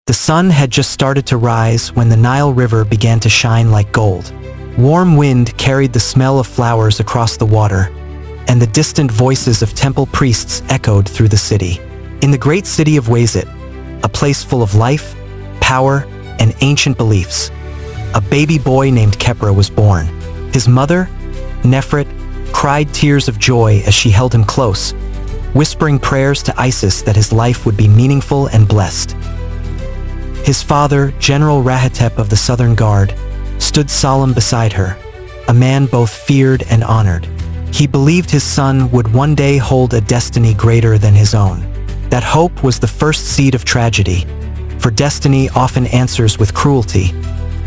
The sun had just started to rise when the Nile River began to shine like gold. Warm wind carried the smell of flowers across the water, and the distant voices of temple priests echoed through the city. In the great city of Wazit, a place full of life, power, and ancient beliefs, a baby boy named Khepera was born. His mother, Nefret, cried tears of joy as she held him close, whispering prayers to Isis that his life would be meaningful and blessed. His father, General Rahatep of the Southern Guard, stood solemn beside her, a man both feared and honored. He believed his son would one day hold a destiny greater than his own. That hope was the first seed of tragedy, for destiny often answers with cruelty,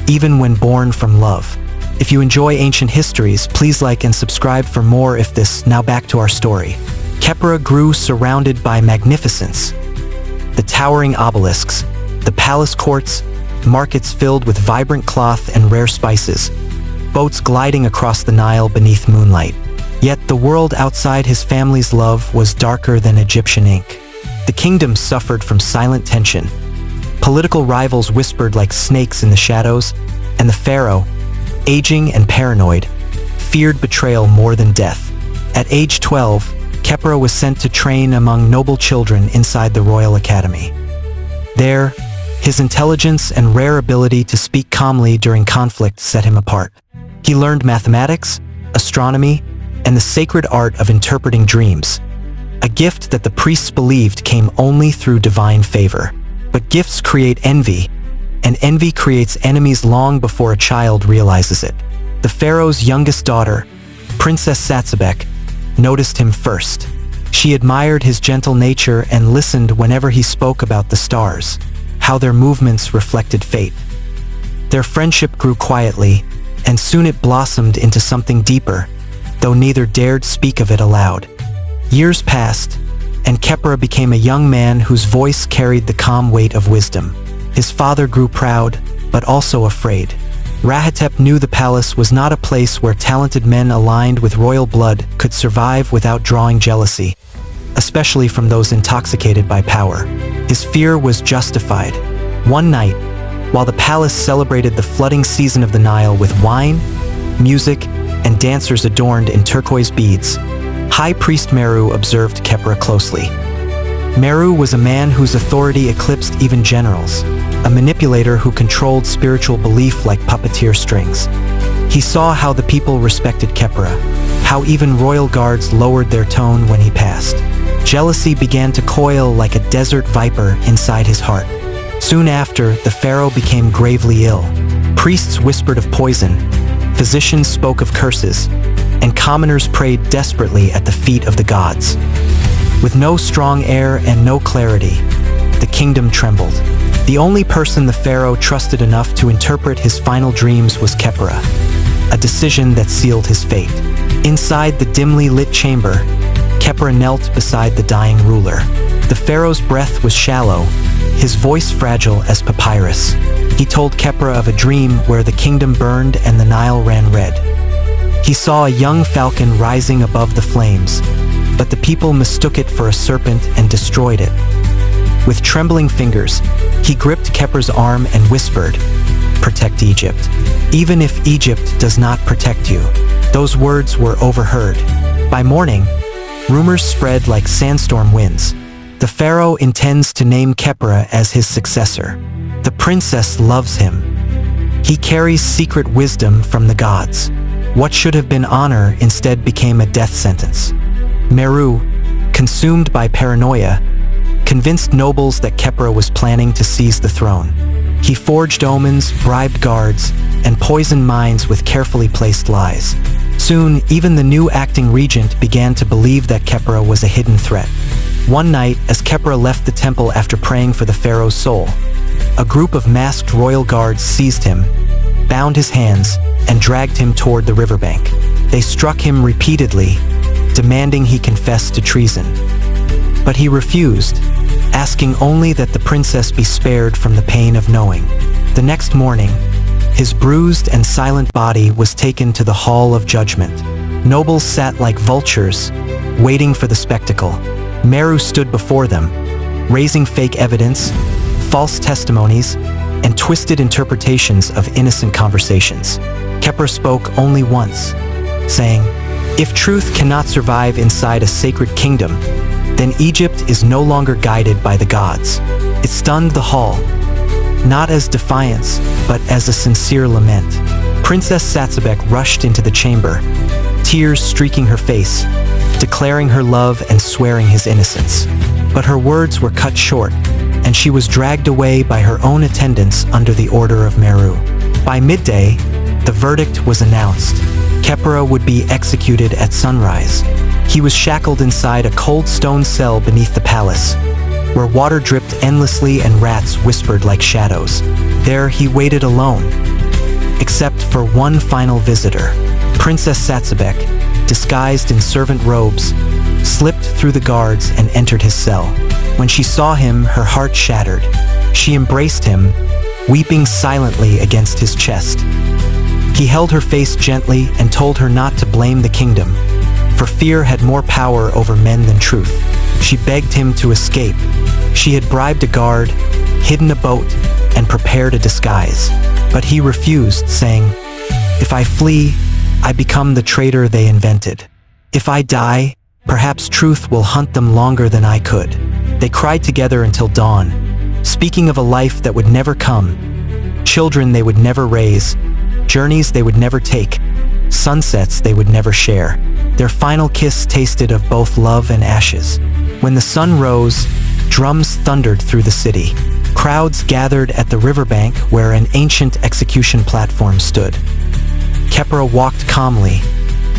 even when born from love. If you enjoy ancient histories, please like and subscribe for more. Now back to our story. Khepera grew surrounded by magnificence. The towering obelisks, the palace courts, markets filled with vibrant cloth and rare spices, boats gliding across the Nile beneath moonlight. Yet the world outside his family's love was darker than Egyptian ink. The kingdom suffered from silent tension. Political rivals whispered like snakes in the shadows, and the pharaoh, aging and paranoid, feared betrayal more than death. At age 12, Khepera was sent to train among noble children inside the Royal Academy. There, his intelligence and rare ability to speak calmly during conflict set him apart. He learned mathematics, astronomy, and the sacred art of interpreting dreams, a gift that the priests believed came only through divine favor. But gifts create envy, and envy creates enemies long before a child realizes it. The pharaoh's youngest daughter, Princess Satsebek, noticed him first. She admired his gentle nature and listened whenever he spoke about the stars, how their movements reflected fate. Their friendship grew quietly, and soon it blossomed into something deeper, though neither dared speak of it aloud. Years passed, and Khepera became a young man whose voice carried the calm weight of wisdom. His father grew proud, but also afraid. Rahatep knew the palace was not a place where talented men aligned with royal blood could survive without drawing jealousy, especially from those intoxicated by power. His fear was justified. One night, while the palace celebrated the flooding season of the Nile with wine, music, and dancers adorned in turquoise beads, High Priest Meru observed Khepera closely. Meru was a man whose authority eclipsed even generals, a manipulator who controlled spiritual belief like puppeteer strings. He saw how the people respected Khepera, how even royal guards lowered their tone when he passed. Jealousy began to coil like a desert viper inside his heart. Soon after, the pharaoh became gravely ill. Priests whispered of poison, physicians spoke of curses, and commoners prayed desperately at the feet of the gods. With no strong heir and no clarity, the kingdom trembled. The only person the pharaoh trusted enough to interpret his final dreams was Khepera, a decision that sealed his fate. Inside the dimly lit chamber, Khepera knelt beside the dying ruler. The pharaoh's breath was shallow, his voice fragile as papyrus. He told Khepera of a dream where the kingdom burned and the Nile ran red. He saw a young falcon rising above the flames, but the people mistook it for a serpent and destroyed it. With trembling fingers, he gripped Khepera's arm and whispered, "Protect Egypt. Even if Egypt does not protect you." Those words were overheard. By morning, rumors spread like sandstorm winds. The pharaoh intends to name Khepera as his successor. The princess loves him. He carries secret wisdom from the gods. What should have been honor instead became a death sentence. Meru, consumed by paranoia, convinced nobles that Khepera was planning to seize the throne. He forged omens, bribed guards, and poisoned minds with carefully placed lies. Soon, even the new acting regent began to believe that Khepera was a hidden threat. One night, as Khepera left the temple after praying for the pharaoh's soul, a group of masked royal guards seized him, bound his hands, and dragged him toward the riverbank. They struck him repeatedly, demanding he confess to treason. But he refused, asking only that the princess be spared from the pain of knowing. The next morning, his bruised and silent body was taken to the Hall of Judgment. Nobles sat like vultures, waiting for the spectacle. Meru stood before them, raising fake evidence, false testimonies, and twisted interpretations of innocent conversations. Khepera spoke only once, saying, "If truth cannot survive inside a sacred kingdom, then Egypt is no longer guided by the gods." It stunned the hall, not as defiance, but as a sincere lament. Princess Satsebek rushed into the chamber, tears streaking her face, declaring her love and swearing his innocence. But her words were cut short, and she was dragged away by her own attendants under the order of Meru. By midday, the verdict was announced. Khepera would be executed at sunrise. He was shackled inside a cold stone cell beneath the palace, where water dripped endlessly and rats whispered like shadows. There he waited alone, except for one final visitor. Princess Satsebek, disguised in servant robes, slipped through the guards and entered his cell. When she saw him, her heart shattered. She embraced him, weeping silently against his chest. He held her face gently and told her not to blame the kingdom, for fear had more power over men than truth. She begged him to escape. She had bribed a guard, hidden a boat, and prepared a disguise. But he refused, saying, "If I flee, I become the traitor they invented. If I die, perhaps truth will hunt them longer than I could." They cried together until dawn, speaking of a life that would never come, children they would never raise, journeys they would never take, sunsets they would never share. Their final kiss tasted of both love and ashes. When the sun rose, drums thundered through the city. Crowds gathered at the riverbank where an ancient execution platform stood. Khepera walked calmly,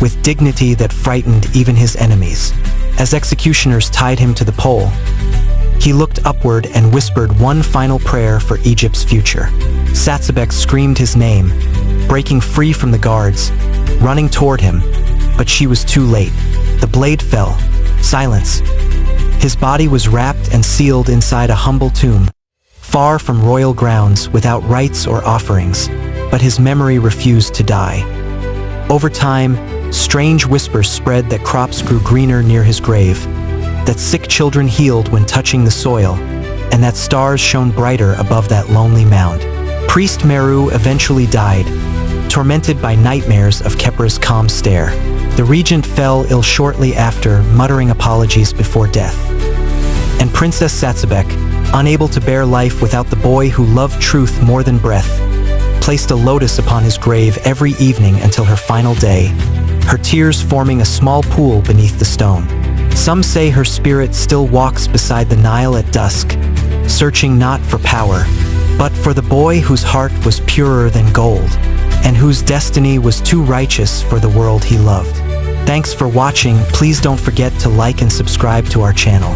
with dignity that frightened even his enemies. As executioners tied him to the pole, he looked upward and whispered one final prayer for Egypt's future. Satsebek screamed his name, breaking free from the guards, running toward him, but she was too late. The blade fell. Silence. His body was wrapped and sealed inside a humble tomb, far from royal grounds, without rites or offerings, but his memory refused to die. Over time, strange whispers spread that crops grew greener near his grave, that sick children healed when touching the soil, and that stars shone brighter above that lonely mound. Priest Meru eventually died, tormented by nightmares of Khepera's calm stare. The regent fell ill shortly after, muttering apologies before death. And Princess Satsebek, unable to bear life without the boy who loved truth more than breath, placed a lotus upon his grave every evening until her final day, her tears forming a small pool beneath the stone. Some say her spirit still walks beside the Nile at dusk, searching not for power, but for the boy whose heart was purer than gold, and whose destiny was too righteous for the world he loved. Thanks for watching. Please don't forget to like and subscribe to our channel.